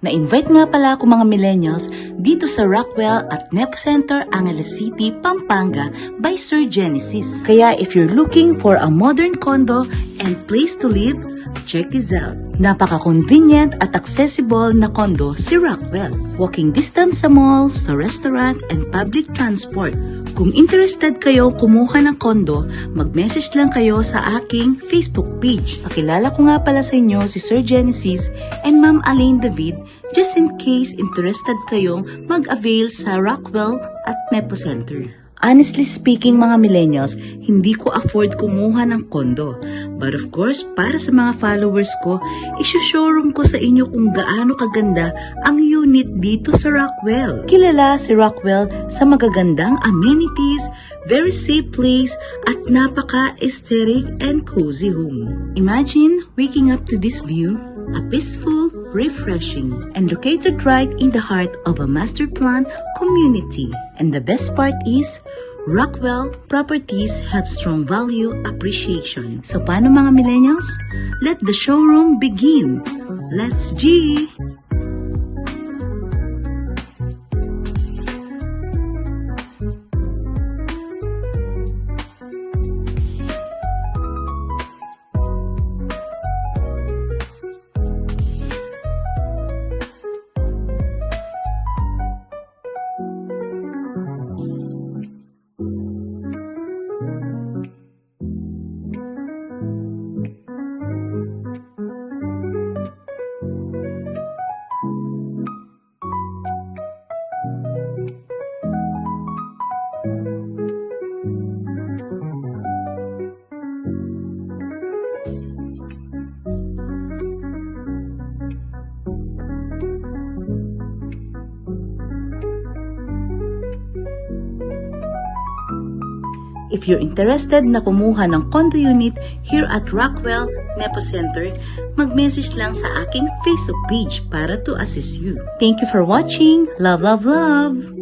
Na-invite nga pala ako mga millennials dito sa Rockwell at Nepo Center, Angeles City, Pampanga by Sir Genesis. Kaya if you're looking for a modern condo and place to live, check this out. Napaka-convenient at accessible na condo si Rockwell. Walking distance sa mall, sa restaurant, and public transport. Kung interested kayo kumuha ng condo, mag-message lang kayo sa aking Facebook page. Pakilala ko nga pala sa inyo si Sir Genesis and Ma'am Alaine David just in case interested kayong mag-avail sa Rockwell at Nepo Center. Honestly speaking mga millennials, hindi ko afford kumuha ng kondo. But of course, para sa mga followers ko, isu-showroom ko sa inyo kung gaano kaganda ang unit dito sa Rockwell. Kilala si Rockwell sa magagandang amenities, very safe place, at napaka-aesthetic and cozy home. Imagine waking up to this view, a peaceful, refreshing, and located right in the heart of a master plan community. And the best part is, Rockwell properties have strong value appreciation. So paano mga millennials? Let the showroom begin. Let's G! If you're interested na kumuha ng condo unit here at Rockwell Nepo Center, mag-message lang sa aking Facebook page para to assist you. Thank you for watching. Love, love, love!